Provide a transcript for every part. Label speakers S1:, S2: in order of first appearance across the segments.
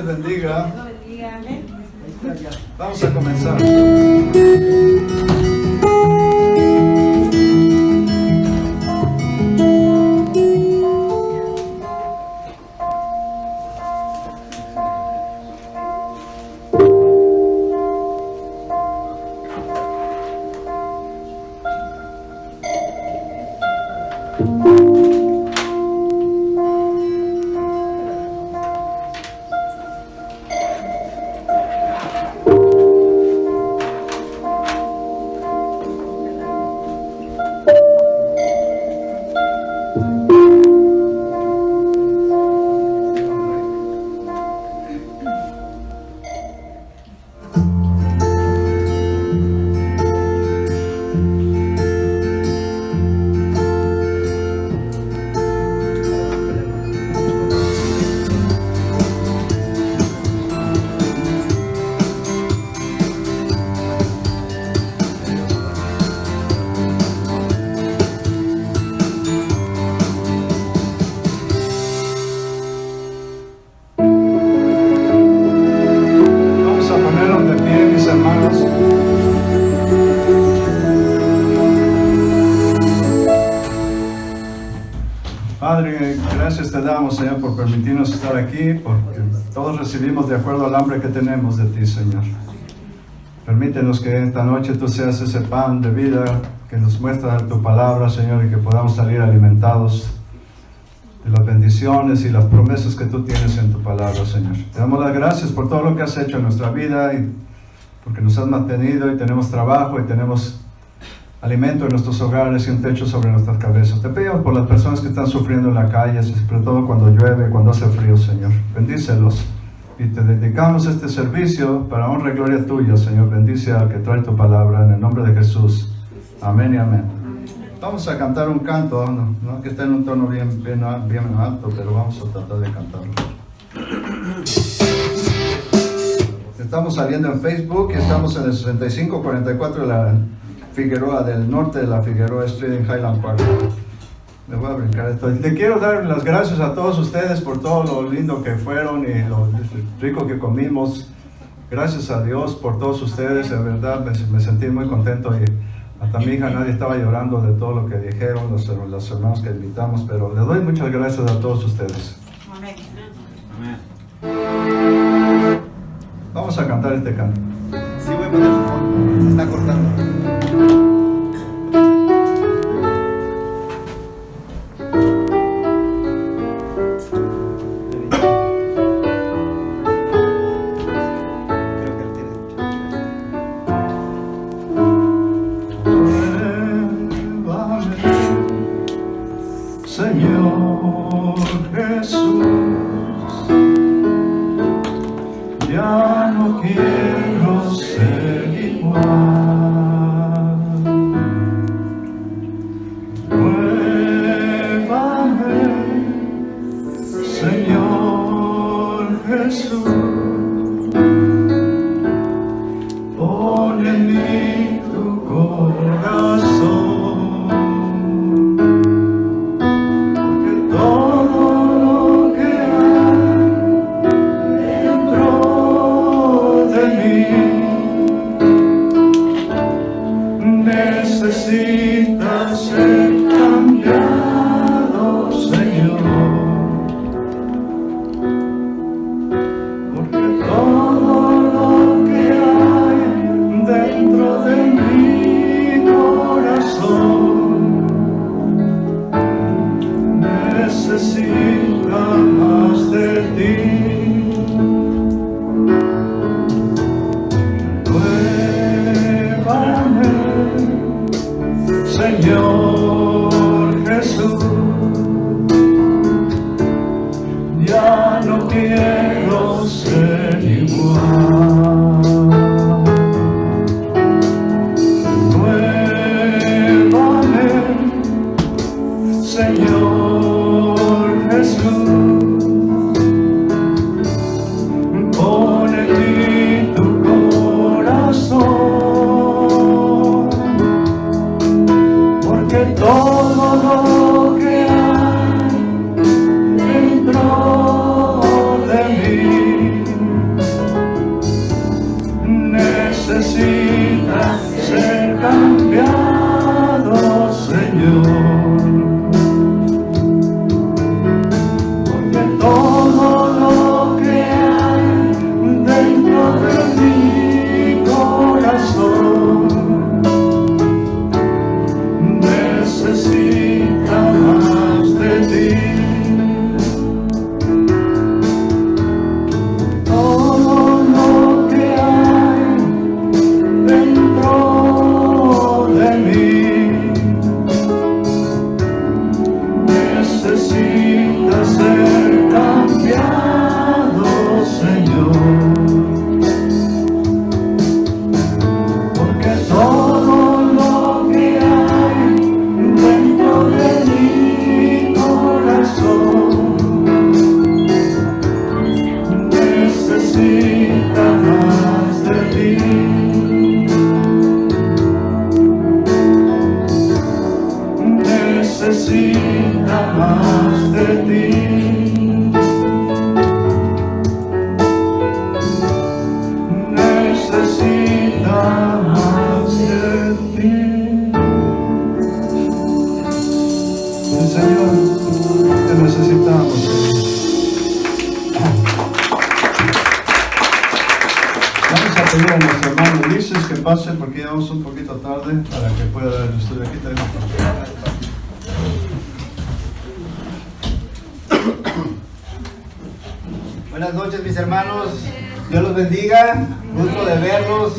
S1: les bendiga.
S2: Dios bendiga. Amén.
S1: Vamos a comenzar. Padre, gracias te damos, Señor, por permitirnos estar aquí, porque todos recibimos de acuerdo al hambre que tenemos de ti, Señor. Permítenos que esta noche tú seas ese pan de vida que nos muestra tu palabra, Señor, y que podamos salir alimentados de las bendiciones y las promesas que tú tienes en tu palabra, Señor. Te damos las gracias por todo lo que has hecho en nuestra vida y porque nos has mantenido y tenemos trabajo y tenemos alimento en nuestros hogares y un techo sobre nuestras cabezas. Te pedimos por las personas que están sufriendo en la calle, sobre todo cuando llueve, cuando hace frío, Señor. Bendícelos. Y te dedicamos este servicio para honra y gloria tuya, Señor. Bendice al que trae tu palabra en el nombre de Jesús. Amén y amén. Vamos a cantar un canto, ¿no? Que está en un tono bien alto, pero vamos a tratar de cantarlo. Estamos saliendo en Facebook y estamos en el 6544 de la Figueroa, del norte de la Figueroa Street en Highland Park. Me voy a brincar esto. Le quiero dar las gracias a todos ustedes por todo lo lindo que fueron y lo rico que comimos. Gracias a Dios por todos ustedes, de verdad me sentí muy contento y hasta mi hija nadie estaba llorando de todo lo que dijeron los hermanos que invitamos, pero le doy muchas gracias a todos ustedes.
S2: Amén.
S1: Vamos a cantar este canto.
S3: Sí, voy a poner su fondo, se está cortando.
S1: Señor Jesús, ya no quiero ser igual. necesita ser cambiado, Señor. Porque todo lo que hay dentro de mi corazón necesita más de ti. Necesita más de ti. Necesita más de ti. Señor, te necesitamos, Señor. Vamos a pedir a nuestro hermano Ulises que pase porque ya vamos un poquito tarde para que pueda dar el estudio. Aquí tenemos.
S3: Buenas noches, mis hermanos. Dios los bendiga. Gusto de verlos.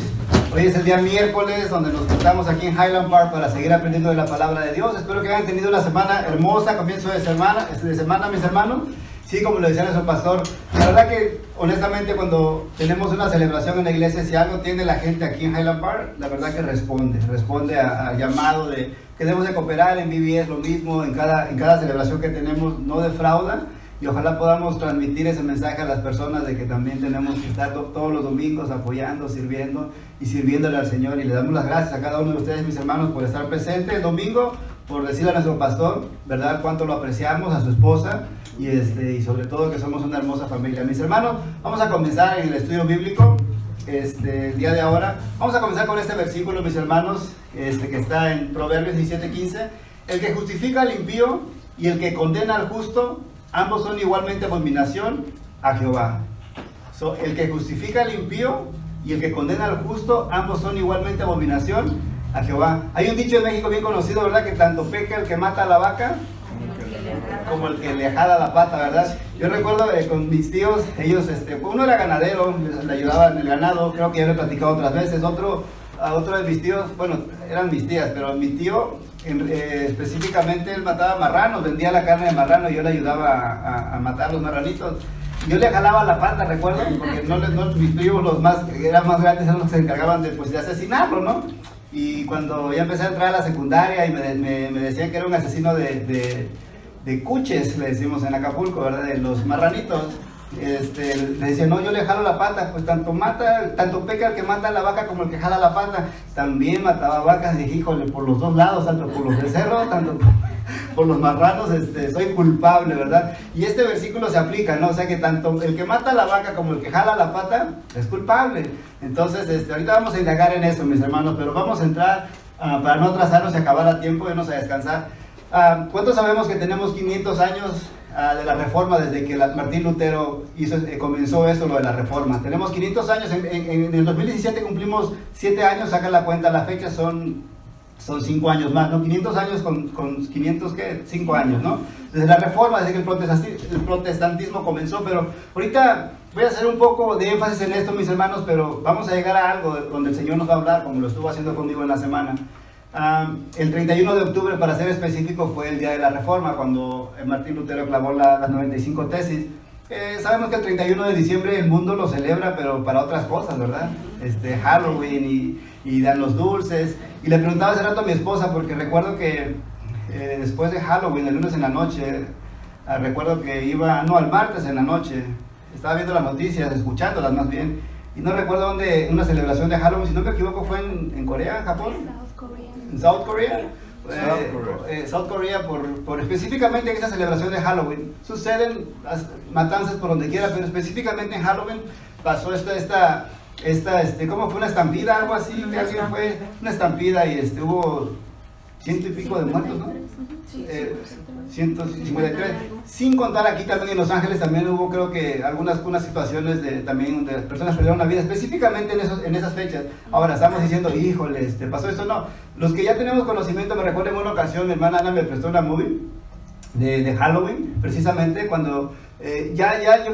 S3: Hoy es el día miércoles donde nos juntamos aquí en Highland Park para seguir aprendiendo de la palabra de Dios. Espero que hayan tenido una semana hermosa, comienzo de semana, mis hermanos. Sí, como le decía nuestro pastor, la verdad que honestamente cuando tenemos una celebración en la iglesia, si algo tiene la gente aquí en Highland Park, la verdad que responde a llamado de que debemos de cooperar en VBS, lo mismo en cada celebración que tenemos, no defrauda. Y ojalá podamos transmitir ese mensaje a las personas de que también tenemos que estar todos los domingos apoyando, sirviendo y sirviéndole al Señor. Y le damos las gracias a cada uno de ustedes, mis hermanos, por estar presente el domingo, por decirle a nuestro pastor, ¿verdad?, cuánto lo apreciamos, a su esposa y sobre todo que somos una hermosa familia. Mis hermanos, vamos a comenzar en el estudio bíblico el día de ahora. Vamos a comenzar con este versículo, mis hermanos, que está en Proverbios 17:15. El que justifica al impío y el que condena al justo, ambos son igualmente abominación a Jehová. El que justifica al impío y el que condena al justo, ambos son igualmente abominación a Jehová. Hay un dicho en México bien conocido, ¿verdad?, que tanto peca el que mata a la vaca como el que le jala la pata, ¿verdad? Yo recuerdo con mis tíos, ellos, uno era ganadero, le ayudaba en el ganado, creo que ya lo he platicado otras veces. Otro de mis tíos, bueno, eran mis tías, pero mi tío específicamente él mataba marranos, vendía la carne de marrano y yo le ayudaba a matar los marranitos. Yo le jalaba la pata, recuerdo, porque mis tíos, los más que eran más grandes, eran los que se encargaban de asesinarlo, ¿no? Y cuando ya empecé a entrar a la secundaria y me decían que era un asesino de cuches, le decimos en Acapulco, ¿verdad?, de los marranitos. Le decía, no, yo le jalo la pata. Pues tanto peca el que mata a la vaca como el que jala la pata. También mataba vacas. Y dije, híjole, por los dos lados, tanto por los becerros, tanto por los marranos, soy culpable, ¿verdad? Y este versículo se aplica, ¿no? O sea que tanto el que mata a la vaca como el que jala la pata es culpable. Entonces, ahorita vamos a indagar en eso, mis hermanos, pero vamos a entrar, para no atrasarnos y acabar a tiempo, irnos a descansar. ¿Cuántos sabemos que tenemos 500 años de la Reforma, desde que Martín Lutero comenzó esto, lo de la Reforma? Tenemos 500 años, en el 2017 cumplimos 7 años, saca la cuenta, la fecha son 5 años más, ¿no? 500 años con 500, ¿qué? 5 años, ¿no? Desde la Reforma, desde que el protestantismo comenzó, pero ahorita voy a hacer un poco de énfasis en esto, mis hermanos, pero vamos a llegar a algo donde el Señor nos va a hablar, como lo estuvo haciendo conmigo en la semana. El 31 de octubre, para ser específico, fue el día de la Reforma, cuando Martín Lutero clavó las 95 tesis. Sabemos que el 31 de diciembre el mundo lo celebra, pero para otras cosas, ¿verdad? Halloween y dan los dulces. Y le preguntaba hace rato a mi esposa, porque recuerdo que después de Halloween, el lunes en la noche, recuerdo que el martes en la noche, estaba viendo las noticias, escuchándolas más bien, y no recuerdo dónde, una celebración de Halloween, si no me equivoco fue en Corea, Japón. En South Korea. South Korea, por específicamente en esta celebración de Halloween. Suceden las matanzas por donde quiera, pero específicamente en Halloween pasó esta ¿cómo fue? Una estampida, algo así, que alguien fue, una estampida y hubo 100 y pico de muertos, ¿no? 153, sin contar aquí también en Los Ángeles también hubo, creo que unas situaciones también donde personas perdieron la vida, específicamente en esas fechas. Ahora estamos diciendo, híjole, pasó esto, no. Los que ya tenemos conocimiento, me recuerdo en una ocasión mi hermana Ana me prestó una movie de Halloween, precisamente cuando yo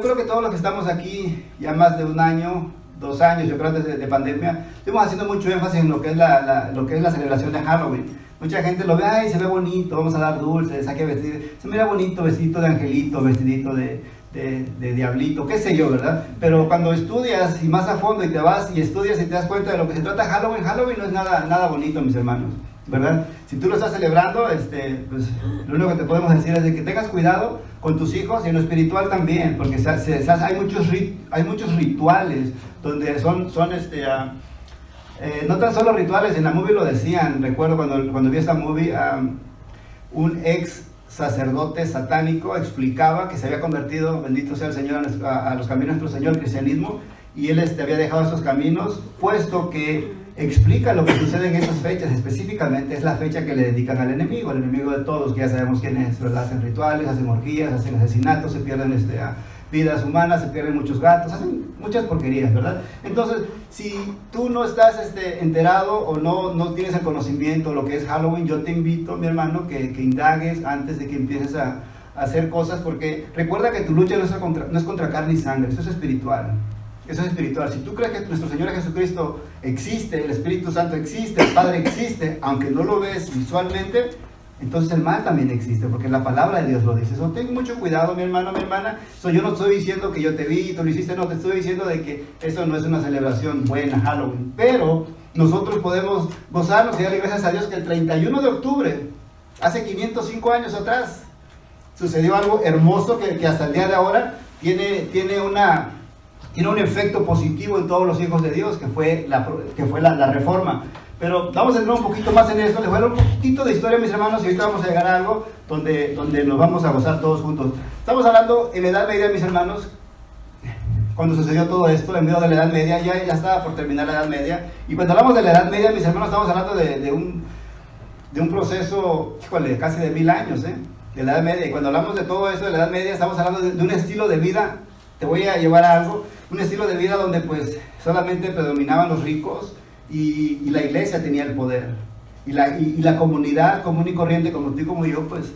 S3: creo que todos los que estamos aquí ya más de un año, 2 años, yo creo antes de pandemia, estuvimos haciendo mucho énfasis en lo que es la celebración de Halloween. Mucha gente lo ve, ay, se ve bonito, vamos a dar dulces, hay que vestir, se mira bonito, vestidito de angelito, vestidito de diablito, qué sé yo, ¿verdad? Pero cuando estudias y más a fondo y te vas y estudias y te das cuenta de lo que se trata Halloween no es nada bonito, mis hermanos, ¿verdad? Si tú lo estás celebrando, pues lo único que te podemos decir es de que tengas cuidado con tus hijos y en lo espiritual también, porque hay muchos rituales donde son no tan solo rituales, en la movie lo decían, recuerdo cuando vi esta movie, un ex sacerdote satánico explicaba que se había convertido, bendito sea el Señor, a los caminos de nuestro Señor, el cristianismo, y él había dejado esos caminos, puesto que explica lo que sucede en esas fechas, específicamente es la fecha que le dedican al enemigo de todos, que ya sabemos quién es, ¿verdad? Hacen rituales, hacen orgías, hacen asesinatos, se pierden vidas humanas, se pierden muchos gatos, hacen muchas porquerías, ¿verdad? Entonces, si tú no estás enterado o no tienes el conocimiento de lo que es Halloween, yo te invito, mi hermano, que indagues antes de que empieces a hacer cosas, porque recuerda que tu lucha no es contra carne y sangre, eso es espiritual. Eso es espiritual. Si tú crees que nuestro Señor Jesucristo existe, el Espíritu Santo existe, el Padre existe, aunque no lo ves visualmente, entonces el mal también existe, porque la palabra de Dios lo dice. Ten mucho cuidado, mi hermano, mi hermana. Yo no estoy diciendo que yo te vi y tú lo hiciste, no, te estoy diciendo de que eso no es una celebración buena, Halloween. Pero nosotros podemos gozarnos y darle gracias a Dios que el 31 de octubre, hace 505 años atrás, sucedió algo hermoso que hasta el día de ahora tiene un efecto positivo en todos los hijos de Dios, que fue la reforma. Pero vamos a entrar un poquito más en eso, les voy a dar un poquito de historia, mis hermanos, y ahorita vamos a llegar a algo donde nos vamos a gozar todos juntos. Estamos hablando en la Edad Media, mis hermanos, cuando sucedió todo esto, en medio de la Edad Media, ya estaba por terminar la Edad Media, y cuando hablamos de la Edad Media, mis hermanos, estamos hablando de un proceso, híjole, casi de 1000 años, de la Edad Media, y cuando hablamos de todo esto de la Edad Media, estamos hablando de un estilo de vida, te voy a llevar a algo, un estilo de vida donde pues solamente predominaban los ricos, y la iglesia tenía el poder, y la comunidad común y corriente como tú y como yo, pues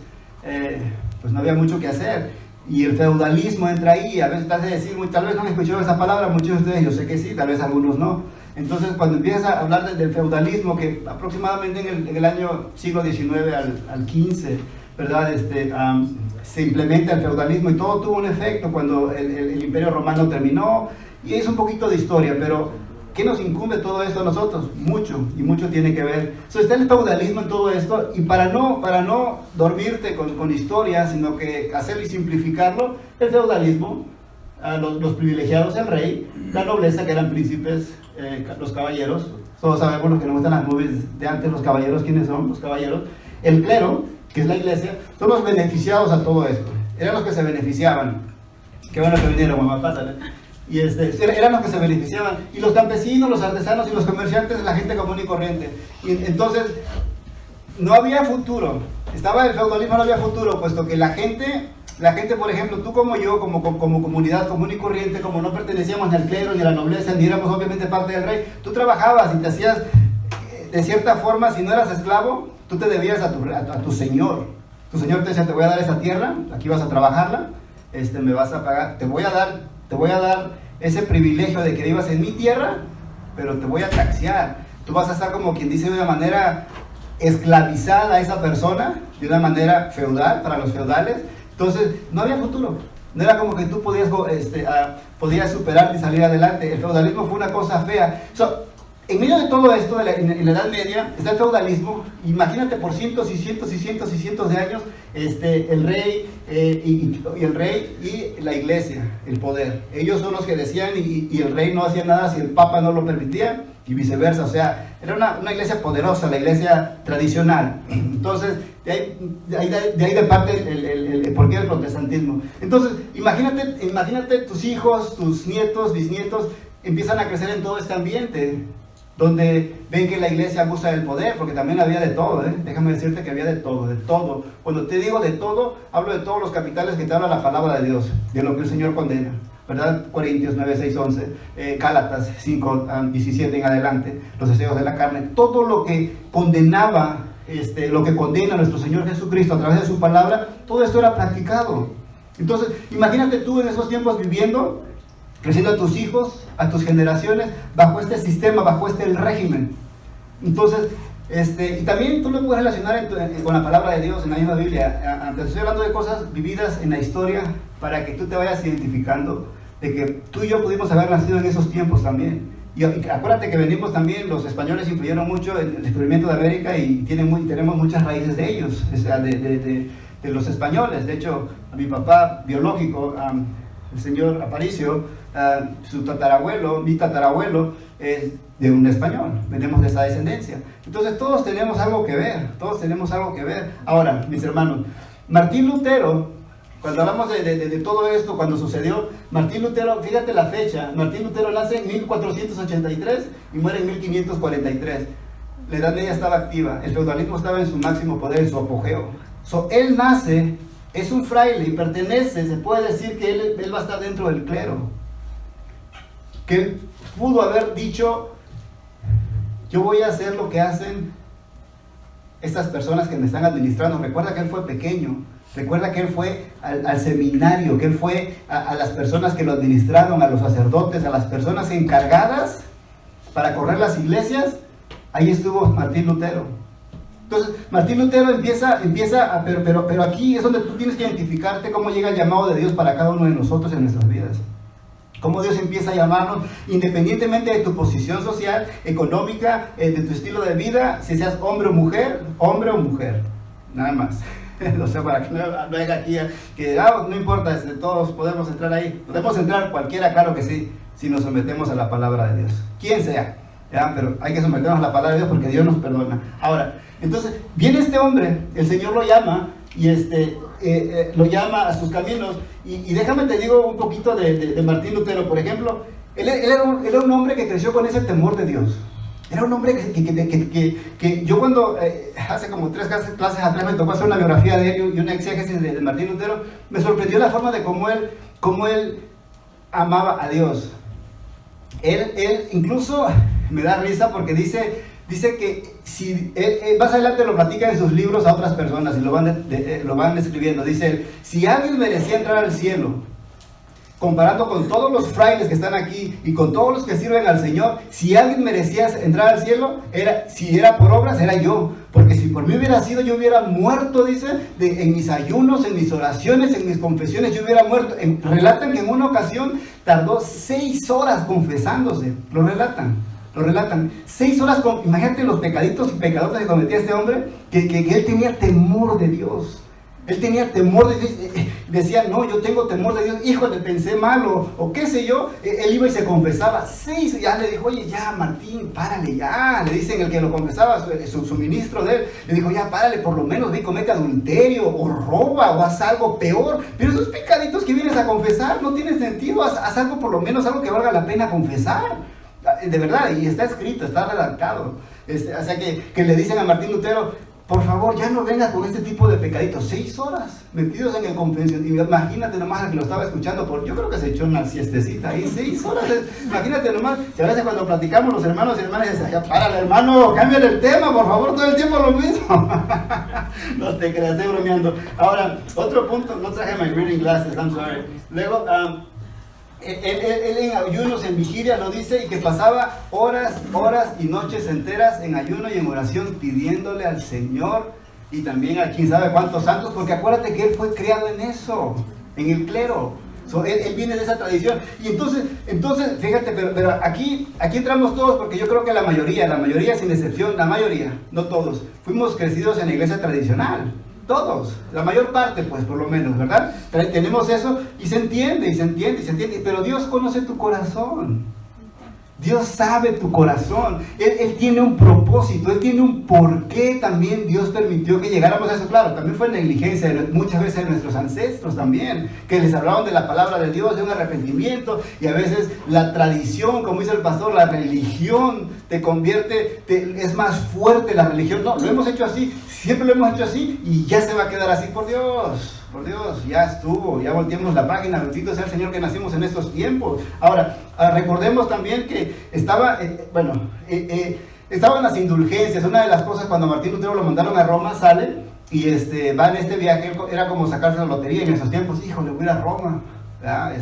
S3: no había mucho que hacer, y el feudalismo entra ahí. A veces te hace decir, tal vez no han escuchado esa palabra, muchos de ustedes, yo sé que sí, tal vez algunos no. Entonces cuando empiezas a hablar del feudalismo, que aproximadamente en el año siglo XIX al XV, ¿verdad? Se implementa el feudalismo y todo tuvo un efecto cuando el Imperio Romano terminó, y es un poquito de historia, pero ¿qué nos incumbe todo esto a nosotros? Mucho, y mucho tiene que ver. Está el feudalismo en todo esto, y para no dormirte con historias, sino que hacerlo y simplificarlo, el feudalismo, los privilegiados, el rey, la nobleza, que eran príncipes, los caballeros, todos sabemos lo que nos gustan las movies de antes, los caballeros, ¿quiénes son los caballeros? El clero, que es la iglesia, son los beneficiados a todo esto, eran los que se beneficiaban. Qué bueno que vinieron, mamá, pásale. Y eran los que se beneficiaban, y los campesinos, los artesanos y los comerciantes, la gente común y corriente. Y entonces no había futuro, estaba el feudalismo, no había futuro, puesto que la gente, por ejemplo, tú como yo, como comunidad común y corriente, como no pertenecíamos ni al clero ni a la nobleza, ni éramos obviamente parte del rey, tú trabajabas y te hacías, de cierta forma, si no eras esclavo, tú te debías a tu señor. Tu señor te decía, te voy a dar esa tierra, aquí vas a trabajarla, me vas a pagar, te voy a dar ese privilegio de que vivas en mi tierra, pero te voy a taxear. Tú vas a estar, como quien dice, de una manera esclavizada a esa persona, de una manera feudal, para los feudales. Entonces, no había futuro. No era como que tú podías superarte y salir adelante. El feudalismo fue una cosa fea. En medio de todo esto, en la Edad Media, está el feudalismo. Imagínate por cientos y cientos y cientos y cientos de años, el rey y la iglesia, el poder. Ellos son los que decían, y el rey no hacía nada si el papa no lo permitía, y viceversa. O sea, era una iglesia poderosa, la iglesia tradicional. Entonces, de ahí parte el porqué del protestantismo. Entonces, imagínate tus hijos, tus nietos, bisnietos, empiezan a crecer en todo este ambiente, donde ven que la iglesia abusa del poder, porque también había de todo, déjame decirte que había de todo, de todo. Cuando te digo de todo, hablo de todos los capitales que te habla la palabra de Dios, de lo que el Señor condena, ¿verdad? Corintios 9, 6, 11, Gálatas 5, 17 en adelante, los deseos de la carne, todo lo que condenaba, lo que condena a nuestro Señor Jesucristo a través de su palabra, todo esto era practicado. Entonces, imagínate tú en esos tiempos viviendo, creciendo a tus hijos, a tus generaciones, bajo este sistema, bajo este régimen. Entonces, y también tú lo puedes relacionar con la palabra de Dios en la misma Biblia. Te estoy hablando de cosas vividas en la historia para que tú te vayas identificando de que tú y yo pudimos haber nacido en esos tiempos también. Y acuérdate que venimos también, los españoles influyeron mucho en el descubrimiento de América y tenemos muchas raíces de ellos, o sea, de los españoles. De hecho, a mi papá biológico, el señor Aparicio, su tatarabuelo, mi tatarabuelo, es de un español, venimos de esa descendencia. Entonces todos tenemos algo que ver, todos tenemos algo que ver. Ahora, mis hermanos, Martín Lutero, cuando hablamos de todo esto, cuando sucedió, Martín Lutero, fíjate la fecha, Martín Lutero nace en 1483 y muere en 1543. La Edad Media estaba activa, el feudalismo estaba en su máximo poder, en su apogeo. Él nace, es un fraile y pertenece, se puede decir que él va a estar dentro del clero. Que él pudo haber dicho, yo voy a hacer lo que hacen estas personas que me están administrando. Recuerda que él fue pequeño, recuerda que él fue al seminario, que él fue a las personas que lo administraron, a los sacerdotes, a las personas encargadas para correr las iglesias. Ahí estuvo Martín Lutero. Entonces, Martín Lutero empieza pero aquí es donde tú tienes que identificarte cómo llega el llamado de Dios para cada uno de nosotros en nuestras vidas. Cómo Dios empieza a llamarnos, independientemente de tu posición social, económica, de tu estilo de vida, si seas hombre o mujer, nada más. O sea, para que no venga aquí que no importa, todos podemos entrar ahí. Podemos entrar cualquiera, claro que sí, si nos sometemos a la palabra de Dios. Quien sea, ¿ya? Pero hay que someternos a la palabra de Dios porque Dios nos perdona. Ahora, entonces, viene este hombre, el Señor lo llama, y lo llama a sus caminos. Y déjame te digo un poquito de Martín Lutero. Por ejemplo, él era un hombre que creció con ese temor de Dios. Era un hombre que yo cuando hace como 3 clases atrás me tocó hacer una biografía de él y una exégesis de Martín Lutero, me sorprendió la forma de cómo él amaba a Dios. Él incluso me da risa porque dice que si más adelante lo platica en sus libros a otras personas y lo van describiendo. Dice él, si alguien merecía entrar al cielo, comparando con todos los frailes que están aquí y con todos los que sirven al Señor, si alguien merecía entrar al cielo, si era por obras, era yo. Porque si por mí hubiera sido, yo hubiera muerto, dice, en mis ayunos, en mis oraciones, en mis confesiones, yo hubiera muerto. Relatan que en una ocasión tardó 6 horas confesándose, lo relatan. 6 horas, imagínate los pecaditos y pecadotes que cometía este hombre, que él tenía temor de Dios. Él tenía temor de Dios, decía, no, yo tengo temor de Dios, híjole, pensé mal, o qué sé yo. Él iba y se confesaba. 6, ya le dijo, oye, ya Martín, párale, ya. Le dicen el que lo confesaba, su ministro de él, le dijo, ya párale, por lo menos ve y comete adulterio, o roba, o haz algo peor. Pero esos pecaditos que vienes a confesar no tienen sentido, haz algo, por lo menos algo que valga la pena confesar. De verdad, y está escrito, está redactado. O sea que le dicen a Martín Lutero, por favor, ya no vengas con este tipo de pecaditos. 6 horas metidos en el confesión. Imagínate nomás al que lo estaba escuchando, yo creo que se echó una siestecita ahí, 6 horas. Imagínate nomás, si a veces cuando platicamos los hermanos y hermanas dicen, ya párale hermano, cámbiale el tema, por favor, todo el tiempo lo mismo. No te creas, estoy bromeando. Ahora, otro punto, no traje my reading glasses, I'm sorry. Luego, él en ayunos, en vigilia lo dice, y que pasaba horas y noches enteras en ayuno y en oración pidiéndole al Señor y también a quién sabe cuántos santos, porque acuérdate que él fue criado en eso, en el clero. Él viene de esa tradición. Y entonces fíjate, pero aquí entramos todos, porque yo creo que la mayoría sin excepción, la mayoría, no todos, fuimos crecidos en la iglesia tradicional. Todos, la mayor parte, pues, por lo menos, ¿verdad? Tenemos eso y se entiende, pero Dios conoce tu corazón. Dios sabe tu corazón, Él tiene un propósito, Él tiene un porqué. También Dios permitió que llegáramos a eso. Claro, también fue negligencia muchas veces de nuestros ancestros también, que les hablaban de la palabra de Dios, de un arrepentimiento, y a veces la tradición, como dice el pastor, la religión te convierte, es más fuerte la religión. No, lo hemos hecho así, siempre lo hemos hecho así, y ya se va a quedar así. Por Dios, ya estuvo, ya volteemos la página. Bendito sea el Señor que nacimos en estos tiempos. Ahora, recordemos también que estaban las indulgencias. Una de las cosas, cuando Martín Lutero lo mandaron a Roma, sale y va en este viaje. Era como sacarse la lotería en esos tiempos. Híjole, voy a ir a Roma, ¿verdad?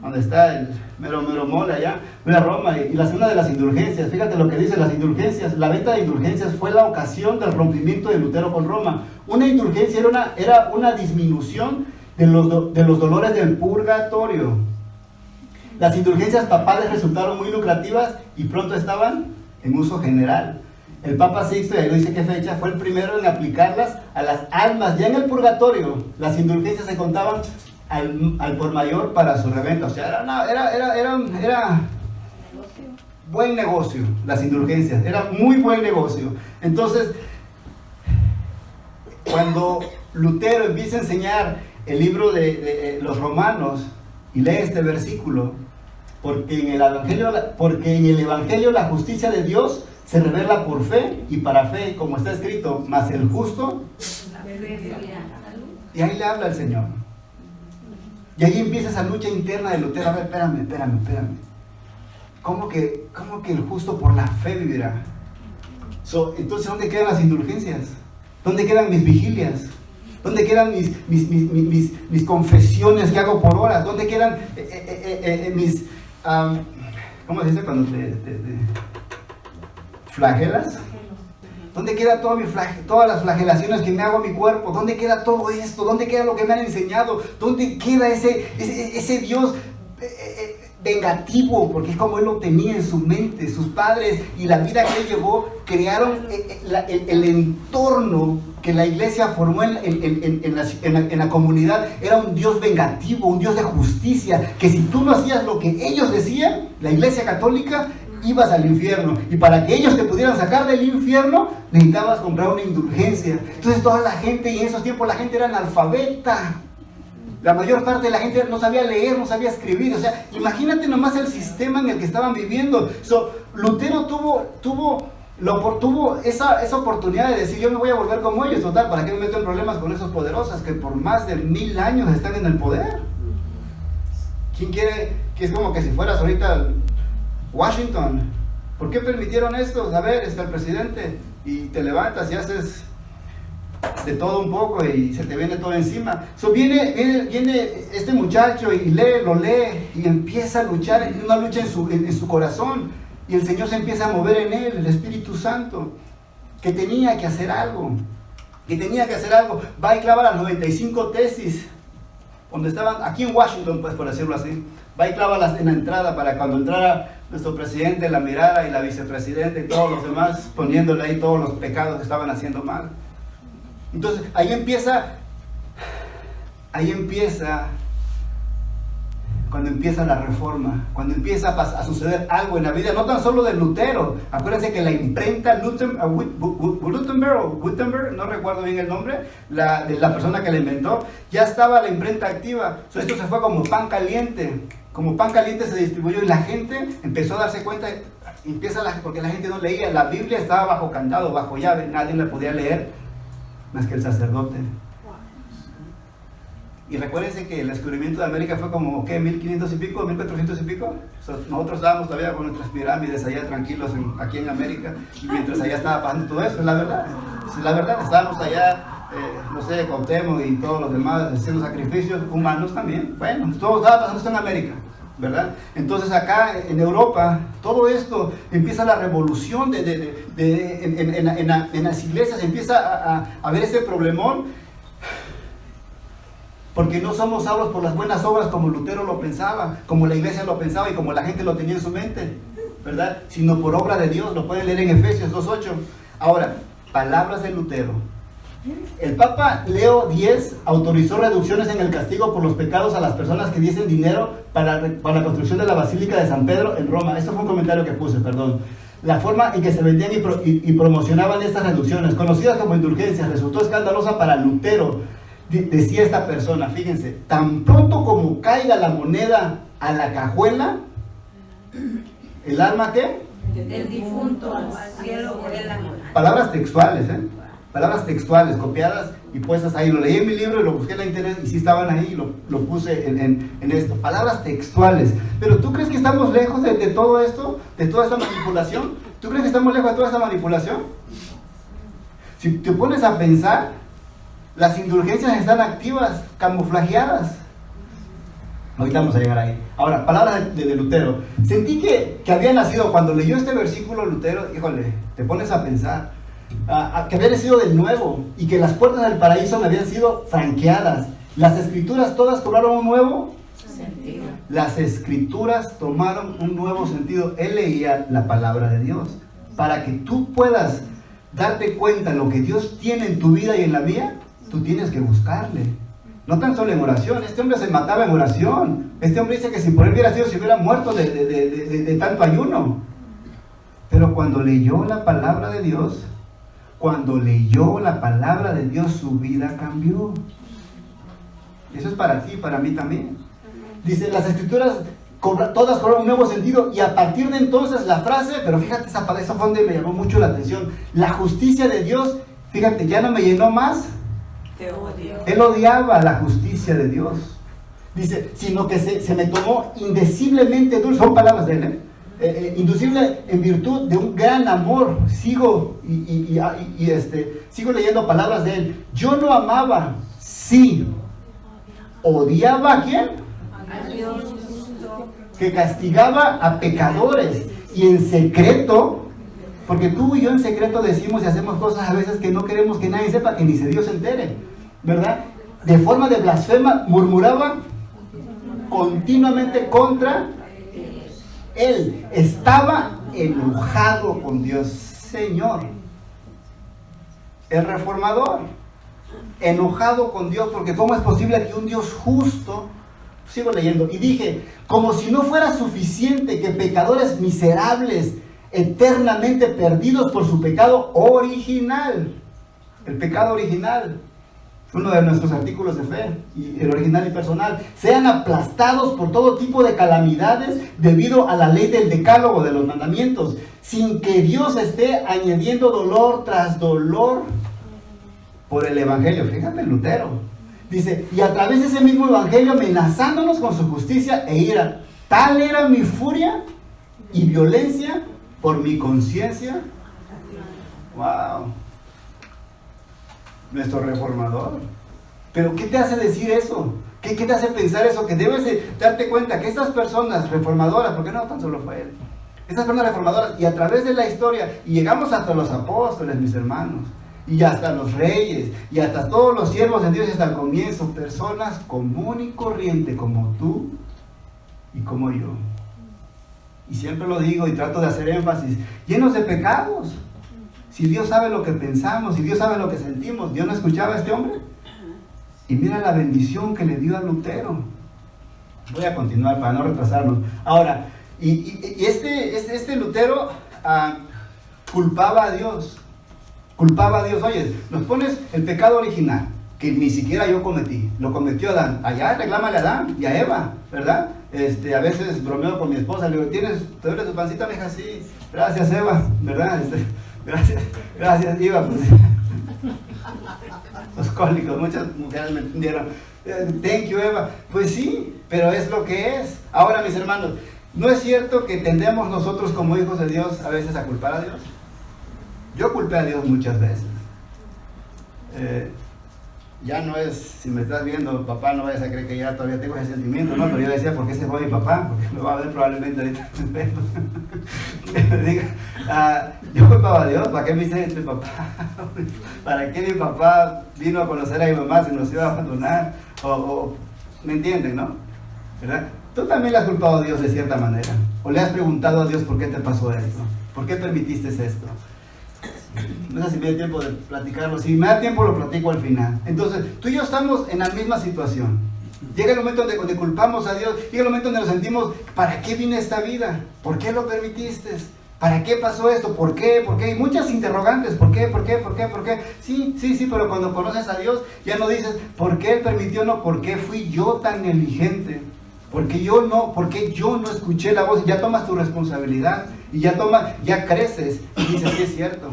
S3: Donde está el mero mole allá, voy a Roma. Y una de las indulgencias, fíjate lo que dice las indulgencias. La venta de indulgencias fue la ocasión del rompimiento de Lutero con Roma. Una indulgencia era una disminución de los dolores del purgatorio. Las indulgencias papales resultaron muy lucrativas y pronto estaban en uso general. El Papa Sixto, y ahí lo dice qué fecha, fue el primero en aplicarlas a las almas. Ya en el purgatorio, las indulgencias se contaban al por mayor para su reventa. O sea, era buen negocio las indulgencias, era muy buen negocio. Entonces, cuando Lutero empieza a enseñar el libro de los Romanos y lee este versículo, porque en el Evangelio la justicia de Dios se revela por fe y para fe, como está escrito, mas el justo, y ahí le habla el Señor. Y ahí empieza esa lucha interna de Lutero. A ver, espérame. ¿Cómo que el justo por la fe vivirá? Entonces, ¿dónde quedan las indulgencias? ¿Dónde quedan mis vigilias? ¿Dónde quedan mis confesiones que hago por horas? ¿Dónde quedan mis... ¿cómo se dice cuando te flagelas? ¿Dónde queda todas las flagelaciones que me hago a mi cuerpo? ¿Dónde queda todo esto? ¿Dónde queda lo que me han enseñado? ¿Dónde queda ese Dios vengativo? Porque es como Él lo tenía en su mente. Sus padres y la vida que Él llevó crearon el entorno que la iglesia formó en la comunidad. Era un Dios vengativo, un Dios de justicia, que si tú no hacías lo que ellos decían, la iglesia católica, ibas al infierno, y para que ellos te pudieran sacar del infierno necesitabas comprar una indulgencia. Entonces toda la gente, y en esos tiempos la gente era analfabeta, la mayor parte de la gente no sabía leer, no sabía escribir. O sea, imagínate nomás el sistema en el que estaban viviendo. Lutero tuvo esa oportunidad de decir: yo me voy a volver como ellos. Total, ¿para qué me meto en problemas con esos poderosos que por más de 1000 años están en el poder? ¿Quién quiere? Que es como que si fueras ahorita Washington. ¿Por qué permitieron esto? A ver, está el presidente, y te levantas y haces de todo un poco y se te viene todo encima. Viene este muchacho y lo lee y empieza a luchar, una lucha en su corazón, y el Señor se empieza a mover en él, el Espíritu Santo, que tenía que hacer algo, va y clava las 95 tesis, donde estaban, aquí en Washington, pues, por decirlo así, va y clava en la entrada, para cuando entrara nuestro presidente la mirara, y la vicepresidenta y todos los demás, poniéndole ahí todos los pecados que estaban haciendo mal. Entonces, ahí empieza, cuando empieza la reforma, cuando empieza a suceder algo en la vida, no tan solo de Lutero. Acuérdense que la imprenta Gutenberg, no recuerdo bien el nombre, de la persona que la inventó, ya estaba la imprenta activa. Esto se fue como pan caliente se distribuyó, y la gente empezó a darse cuenta, porque la gente no leía, la Biblia estaba bajo candado, bajo llave, nadie la podía leer más que el sacerdote. Y recuérdense que el descubrimiento de América fue como, ¿qué? 1500 y pico, 1400 y pico. Nosotros estábamos todavía con nuestras pirámides allá tranquilos aquí en América, y mientras allá estaba pasando todo eso. Es la verdad, estábamos allá, no sé, Cuauhtémoc y todos los demás haciendo sacrificios humanos también. Bueno, todo estaba pasando esto en América, ¿verdad? Entonces acá en Europa, todo esto empieza la revolución en las iglesias, empieza a ver ese problemón, porque no somos salvos por las buenas obras como Lutero lo pensaba, como la iglesia lo pensaba y como la gente lo tenía en su mente, ¿verdad? Sino por obra de Dios. Lo pueden leer en Efesios 2:8. Ahora, palabras de Lutero El Papa Leo X autorizó reducciones en el castigo por los pecados a las personas que diesen dinero para la construcción de la Basílica de San Pedro en Roma. Eso fue un comentario que puse, perdón. La forma en que se vendían y promocionaban estas reducciones, conocidas como indulgencias, resultó escandalosa para Lutero. Decía esta persona, fíjense, tan pronto como caiga la moneda a la cajuela, ¿el alma qué?
S2: El difunto al cielo por el alma.
S3: Palabras textuales, palabras textuales, copiadas y puestas ahí. Lo leí en mi libro y lo busqué en la internet y sí estaban ahí y lo puse en esto. Palabras textuales. Pero ¿tú crees que estamos lejos de todo esto? ¿De toda esta manipulación? ¿Tú crees que estamos lejos de toda esta manipulación? Si te pones a pensar, las indulgencias están activas, camuflajeadas. Ahorita vamos a llegar ahí. Ahora, palabras de Lutero. Sentí que había nacido, cuando leyó este versículo Lutero, híjole, te pones a pensar, que había nacido de nuevo y que las puertas del paraíso me habían sido franqueadas. Las escrituras todas cobraron un nuevo sentido. Las escrituras tomaron un nuevo sentido. Él leía la palabra de Dios. Para que tú puedas darte cuenta de lo que Dios tiene en tu vida y en la mía, tú tienes que buscarle. No tan solo en oración. Este hombre se mataba en oración. Este hombre dice que si por él hubiera sido, se hubiera muerto de tanto ayuno. Pero cuando leyó la palabra de Dios, su vida cambió. Eso es para ti y para mí también. Dice, las escrituras todas cobran un nuevo sentido, y a partir de entonces la frase, pero fíjate, esa fue donde me llamó mucho la atención. La justicia de Dios, fíjate, ya no me llenó más.
S2: Te odio.
S3: Él odiaba la justicia de Dios. Dice, sino que se me tomó indeciblemente dulce, son palabras de él, inducible en virtud de un gran amor. Sigo sigo leyendo palabras de él. Yo no amaba, sí. Odiaba ¿a quién?
S2: A Dios.
S3: Que castigaba a pecadores, y en secreto, porque tú y yo en secreto decimos y hacemos cosas a veces que no queremos que nadie sepa, que ni Dios se entere, ¿verdad? De forma de blasfema, murmuraba continuamente contra él. Estaba enojado con Dios. Señor, el reformador, enojado con Dios, porque ¿cómo es posible que un Dios justo? Sigo leyendo, y dije, como si no fuera suficiente que pecadores miserables, eternamente perdidos por su pecado original, el pecado original, uno de nuestros artículos de fe, y el original y personal, sean aplastados por todo tipo de calamidades debido a la ley del decálogo de los mandamientos, sin que Dios esté añadiendo dolor tras dolor por el evangelio. Fíjate, Lutero dice, y a través de ese mismo evangelio amenazándonos con su justicia e ira. Tal era mi furia y violencia por mi conciencia. Wow. Nuestro reformador. Pero ¿qué te hace decir eso? ¿Qué te hace pensar eso? Que debes de darte cuenta que estas personas reformadoras, porque no tan solo fue él, estas personas reformadoras, y a través de la historia, y llegamos hasta los apóstoles, mis hermanos, y hasta los reyes, y hasta todos los siervos de Dios, hasta el comienzo, personas común y corriente como tú y como yo. Y siempre lo digo y trato de hacer énfasis, llenos de pecados. Si Dios sabe lo que pensamos, si Dios sabe lo que sentimos, ¿Dios no escuchaba a este hombre? Y mira la bendición que le dio a Lutero. Voy a continuar para no retrasarnos. Ahora, este Lutero culpaba a Dios. Culpaba a Dios. Oye, nos pones el pecado original, que ni siquiera yo cometí, lo cometió Adán. Allá reclámale a Adán y a Eva, ¿verdad? A veces bromeo con mi esposa, le digo, ¿te duele tu pancita? Me dijo, sí, gracias Eva, ¿verdad? Gracias Eva, pues. Los cólicos, muchas mujeres me entendieron. Thank you Eva. Pues sí, pero es lo que es. Ahora, mis hermanos, ¿no es cierto que tendemos nosotros como hijos de Dios a veces a culpar a Dios? Yo culpé a Dios muchas veces. Ya no es, si me estás viendo, papá, no vayas a creer que ya todavía tengo ese sentimiento, ¿no? Pero yo decía, ¿por qué se fue mi papá? Porque me va a ver probablemente ahorita en el espejo. Yo culpaba a Dios, ¿para qué me hice este papá? ¿Para qué mi papá vino a conocer a mi mamá si nos iba a abandonar? ¿Me entienden, no? ¿Verdad? Tú también le has culpado a Dios de cierta manera. O le has preguntado a Dios, ¿por qué te pasó esto? ¿Por qué permitiste esto? No sé si me da tiempo de platicarlo. Si me da tiempo, lo platico al final. Entonces, tú y yo estamos en la misma situación. Llega el momento donde culpamos a Dios. Llega el momento donde nos sentimos, ¿para qué vine a esta vida? ¿Por qué lo permitiste? ¿Para qué pasó esto? ¿Por qué? ¿Por qué? Y muchas interrogantes. ¿Por qué? ¿Por qué? ¿Por qué? ¿Por qué? Sí, pero cuando conoces a Dios, ya no dices, ¿por qué Él permitió? No, ¿por qué fui yo tan negligente? ¿Por qué yo no escuché la voz? Ya tomas tu responsabilidad y ya creces y dices, sí es cierto.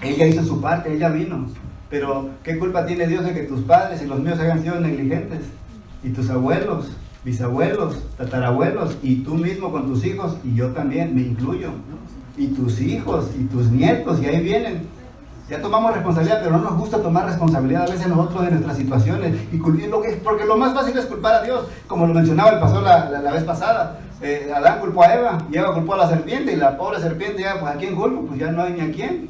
S3: Ella hizo su parte, ella vino. Pero, ¿qué culpa tiene Dios de que tus padres y los míos hayan sido negligentes? Y tus abuelos, bisabuelos, tatarabuelos, y tú mismo con tus hijos, y yo también, me incluyo, y tus hijos, y tus nietos, y ahí vienen. Ya tomamos responsabilidad, pero no nos gusta tomar responsabilidad a veces nosotros de nuestras situaciones, porque lo más fácil es culpar a Dios, como lo mencionaba el pastor la vez pasada. Adán culpó a Eva, y Eva culpó a la serpiente, y la pobre serpiente ya, pues ¿a quién culpo? Pues ya no hay ni a quién.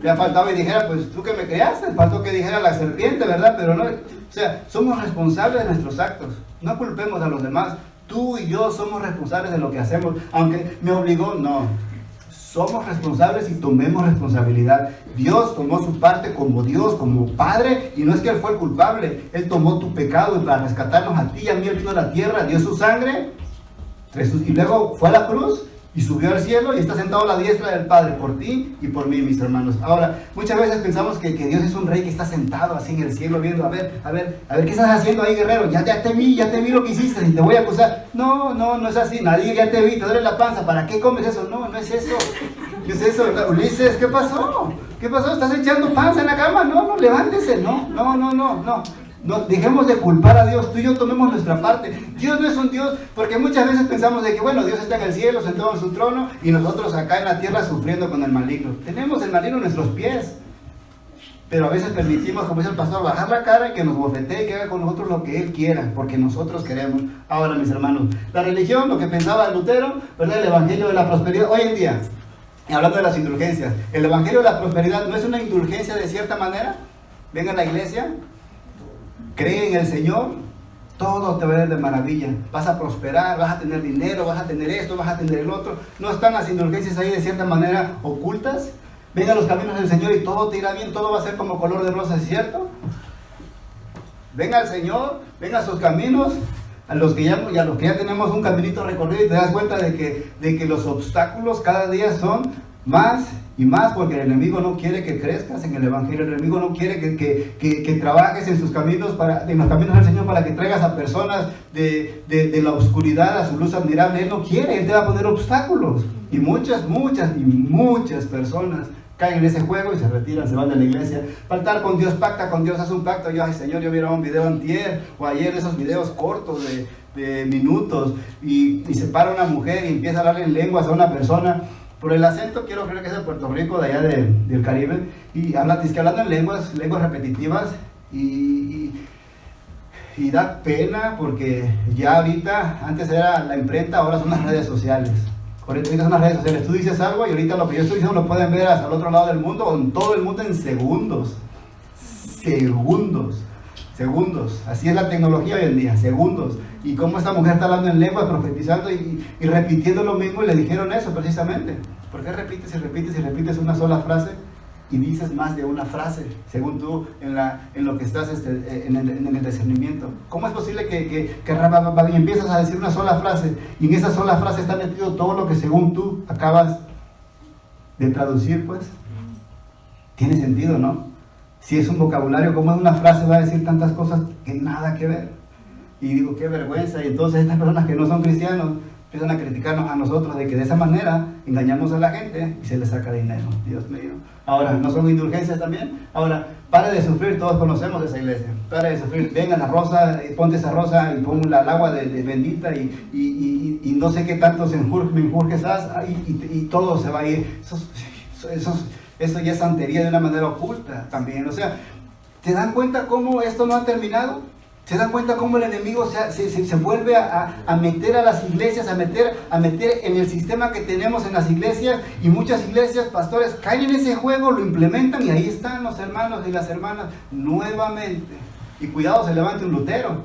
S3: Ya faltaba y dijera, pues tú que me creaste, faltó que dijera la serpiente, ¿verdad? Pero no, o sea, somos responsables de nuestros actos, no culpemos a los demás. Tú y yo somos responsables de lo que hacemos, aunque me obligó, no. Somos responsables y tomemos responsabilidad. Dios tomó su parte como Dios, como Padre, y no es que Él fue el culpable. Él tomó tu pecado y para rescatarnos a ti y a mí, Él vino a la tierra, dio su sangre, y luego fue a la cruz y subió al cielo y está sentado a la diestra del Padre por ti y por mí, mis hermanos. Ahora, muchas veces pensamos que Dios es un rey que está sentado así en el cielo viendo, a ver, ¿qué estás haciendo ahí, guerrero? Ya te vi lo que hiciste y te voy a acusar. No es así, nadie, ya te vi, te duele la panza, ¿para qué comes eso? No es eso. ¿Qué es eso? Ulises, ¿qué pasó? ¿Qué pasó? ¿Estás echando panza en la cama? No, levántese, no. No, dejemos de culpar a Dios, tú y yo tomemos nuestra parte. Dios no es un Dios, porque muchas veces pensamos de que, bueno, Dios está en el cielo, sentado en su trono, y nosotros acá en la tierra sufriendo con el maligno. Tenemos el maligno en nuestros pies, pero a veces permitimos, como dice el pastor, bajar la cara y que nos bofetee y que haga con nosotros lo que Él quiera, porque nosotros queremos. Ahora, mis hermanos, la religión, lo que pensaba Lutero, ¿verdad? El evangelio de la prosperidad, hoy en día, hablando de las indulgencias, el evangelio de la prosperidad no es una indulgencia de cierta manera. Venga a la iglesia, cree en el Señor, todo te va a ir de maravilla, vas a prosperar, vas a tener dinero, vas a tener esto, vas a tener el otro. No están las indulgencias ahí de cierta manera ocultas. Ven a los caminos del Señor y todo te irá bien, todo va a ser como color de rosa, ¿es cierto? Ven al Señor, ven a sus caminos, a los que ya tenemos un caminito recorrido y te das cuenta de que los obstáculos cada día son más y más, porque el enemigo no quiere que crezcas en el evangelio. El enemigo no quiere que trabajes en los caminos del Señor para que traigas a personas de la oscuridad a su luz admirable. Él no quiere, Él te va a poner obstáculos, y muchas personas caen en ese juego y se retiran, se van de la iglesia. Faltar con Dios, pacta con Dios, haz un pacto. Ay Señor, yo vi un video antier o ayer, esos videos cortos de minutos, y se para una mujer y empieza a hablarle en lenguas a una persona. Por el acento, quiero creer que es de Puerto Rico, de allá del Caribe, y hablando en lenguas repetitivas, y da pena, porque ya ahorita, antes era la imprenta, ahora son las redes sociales. Ahorita son las redes sociales. Tú dices algo y ahorita lo que yo estoy diciendo lo pueden ver hasta el otro lado del mundo, o en todo el mundo en segundos. Así es la tecnología hoy en día, segundos. Y cómo esta mujer está hablando en lengua, profetizando y repitiendo lo mismo, y le dijeron eso precisamente. ¿Por qué repites una sola frase y dices más de una frase, según tú, en lo que estás en el discernimiento? ¿Cómo es posible que empiezas a decir una sola frase y en esa sola frase está metido todo lo que según tú acabas de traducir? Pues tiene sentido, ¿no? Si es un vocabulario, ¿cómo es una frase va a decir tantas cosas que nada que ver? Y digo, qué vergüenza. Y entonces estas personas que no son cristianos empiezan a criticarnos a nosotros de que de esa manera engañamos a la gente y se les saca dinero. Dios mío. Ahora, ¿no son indulgencias también? Ahora, pare de sufrir, todos conocemos esa iglesia. Pare de sufrir, venga la rosa, ponte esa rosa y pon el agua de bendita y no sé qué tantos menjurjes y todo se va a ir. Eso ya es santería de una manera oculta también. O sea, ¿te dan cuenta cómo esto no ha terminado? ¿Se dan cuenta cómo el enemigo se vuelve a meter a las iglesias, a meter en el sistema que tenemos en las iglesias? Y muchas iglesias, pastores, caen en ese juego, lo implementan, y ahí están los hermanos y las hermanas nuevamente. Y cuidado se levante un Lutero,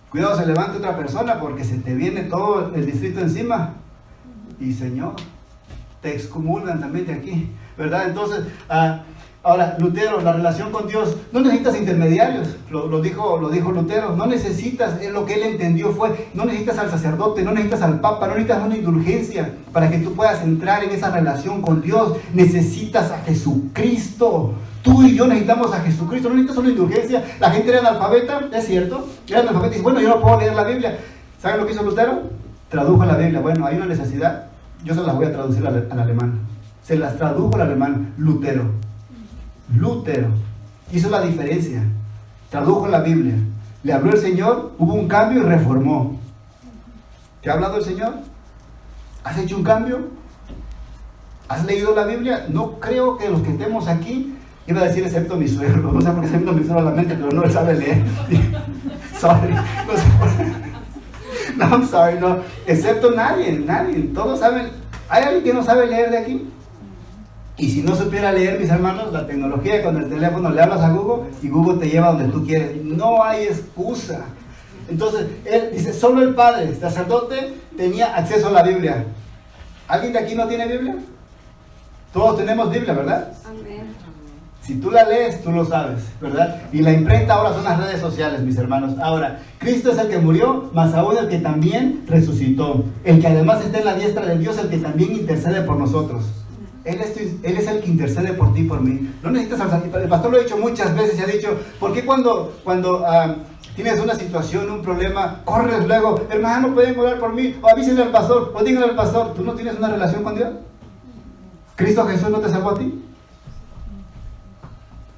S3: cuidado se levante otra persona, porque se te viene todo el distrito encima. Y Señor, te excomulgan también de aquí, ¿verdad? Entonces, ahora, Lutero, la relación con Dios, no necesitas intermediarios, lo dijo Lutero, no necesitas, lo que él entendió fue, no necesitas al sacerdote, no necesitas al papa, no necesitas una indulgencia para que tú puedas entrar en esa relación con Dios, necesitas a Jesucristo. Tú y yo necesitamos a Jesucristo, no necesitas una indulgencia. La gente era analfabeta, es cierto, era analfabeta y dice, bueno, yo no puedo leer la Biblia. ¿Saben lo que hizo Lutero? Tradujo la Biblia. Bueno, hay una necesidad, yo se las voy a traducir al alemán. Se las tradujo al alemán Lutero hizo la diferencia, tradujo la Biblia, le habló el Señor, hubo un cambio y reformó. ¿Te ha hablado el Señor? ¿Has hecho un cambio? ¿Has leído la Biblia? No creo que los que estemos aquí, iba a decir excepto mi suegro, no sé por qué se me vino mi suegro a la mente, pero no él sabe leer. Sorry, no sé por qué. No, I'm sorry, no, excepto nadie, todos saben. ¿Hay alguien que no sabe leer de aquí? Y si no supiera leer, mis hermanos, la tecnología, con el teléfono le hablas a Google y Google te lleva donde tú quieres. No hay excusa. Entonces, él dice, solo el padre, el sacerdote, tenía acceso a la Biblia. ¿Alguien de aquí no tiene Biblia? Todos tenemos Biblia, ¿verdad?
S2: Amén.
S3: Si tú la lees, tú lo sabes, ¿verdad? Y la imprenta ahora son las redes sociales, mis hermanos. Ahora, Cristo es el que murió, más aún el que también resucitó. El que además está en la diestra de Dios, el que también intercede por nosotros. Él es el que intercede por ti y por mí. No necesitas al sacerdote. El pastor lo ha dicho muchas veces y ha dicho, ¿por qué cuando tienes una situación, un problema, corres luego, hermano, pueden orar por mí, o avísenle al pastor, o díganle al pastor? ¿Tú no tienes una relación con Dios? ¿Cristo Jesús no te salvó a ti?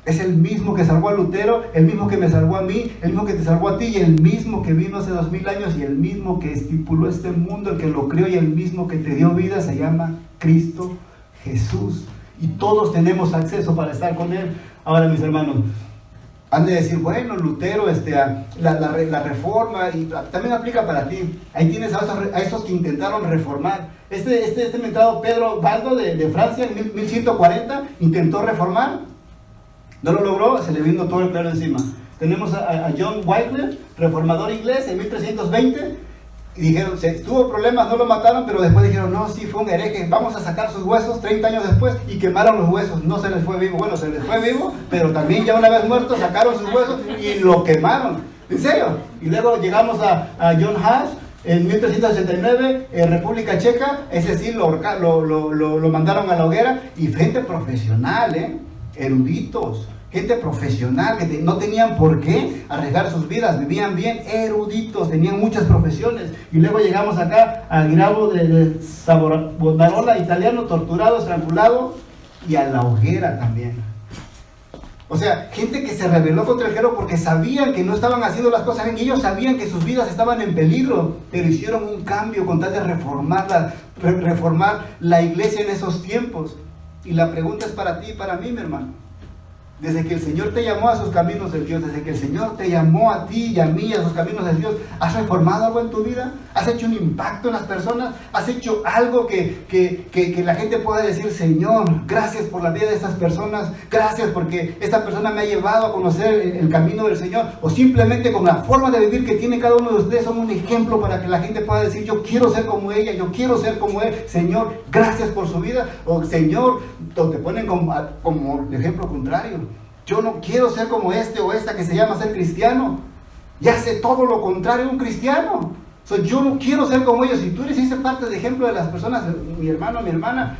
S3: Es el mismo que salvó a Lutero, el mismo que me salvó a mí, el mismo que te salvó a ti, y el mismo que vino hace 2000 años, y el mismo que estipuló este mundo, el que lo creó, y el mismo que te dio vida, se llama Cristo Jesús. Y todos tenemos acceso para estar con Él. Ahora, mis hermanos, han de decir, bueno, Lutero, la reforma, y también aplica para ti. Ahí tienes a esos que intentaron reformar. Este mentado Pedro Baldo de Francia, en 1140, intentó reformar. No lo logró, se le vino todo el clero encima. Tenemos a John Wycliffe, reformador inglés, en 1320, y dijeron, tuvo problemas, no lo mataron, pero después dijeron, no, sí, fue un hereje, vamos a sacar sus huesos 30 años después, y quemaron los huesos. No se les fue vivo, bueno, se les fue vivo, pero también ya una vez muerto sacaron sus huesos y lo quemaron. ¿En serio? Y luego llegamos a John Huss, en 1369, en República Checa. Ese sí lo mandaron a la hoguera, y gente profesional, eruditos, gente profesional que no tenían por qué arriesgar sus vidas, vivían bien, eruditos, tenían muchas profesiones. Y luego llegamos acá a Grabo de Savonarola, italiano, torturado, estrangulado, y a la hoguera también. O sea, gente que se rebeló contra el clero porque sabían que no estaban haciendo las cosas bien, y ellos sabían que sus vidas estaban en peligro, pero hicieron un cambio con tal de reformar la iglesia en esos tiempos. Y la pregunta es para ti y para mí, mi hermano. Desde que el Señor te llamó a sus caminos de Dios, desde que el Señor te llamó a ti y a mí a sus caminos de Dios, ¿has reformado algo en tu vida? ¿Has hecho un impacto en las personas? ¿Has hecho algo que la gente pueda decir, Señor, gracias por la vida de estas personas, gracias porque esta persona me ha llevado a conocer el camino del Señor? O simplemente con la forma de vivir que tiene cada uno de ustedes son un ejemplo para que la gente pueda decir, yo quiero ser como ella, yo quiero ser como él, Señor, gracias por su vida. O Señor, te ponen como el ejemplo contrario. Yo no quiero ser como este o esta que se llama ser cristiano, y hace todo lo contrario a un cristiano. Yo no quiero ser como ellos. Si tú eres esa parte de ejemplo de las personas, mi hermano, mi hermana,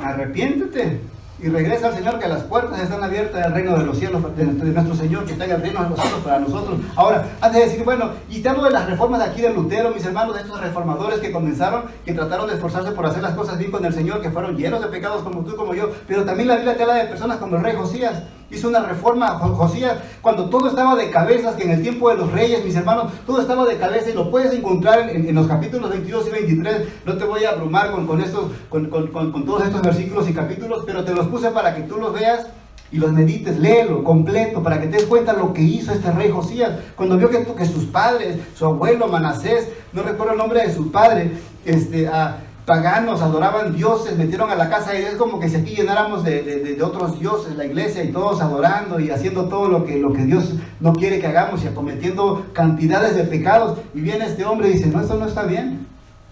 S3: arrepiéntete y regresa al Señor, que las puertas están abiertas del reino de los cielos, de nuestro Señor, que está en el reino de los cielos para nosotros. Ahora, antes de decir, bueno, y te hablo de las reformas de aquí de Lutero, mis hermanos, de estos reformadores que comenzaron, que trataron de esforzarse por hacer las cosas bien con el Señor, que fueron llenos de pecados como tú, como yo, pero también la Biblia te habla de personas como el rey Josías. Hizo una reforma, Josías, cuando todo estaba de cabezas, que en el tiempo de los reyes, mis hermanos, todo estaba de cabeza, y lo puedes encontrar en los capítulos 22 y 23. No te voy a abrumar con todos estos versículos y capítulos, pero te los puse para que tú los veas y los medites, léelo completo, para que te des cuenta lo que hizo este rey Josías. Cuando vio que sus padres, su abuelo Manasés, no recuerdo el nombre de su padre, paganos, adoraban dioses, metieron a la casa, y es como que si aquí llenáramos de otros dioses la iglesia, y todos adorando y haciendo todo lo que Dios no quiere que hagamos, y cometiendo cantidades de pecados. Y viene este hombre y dice, no, esto no está bien.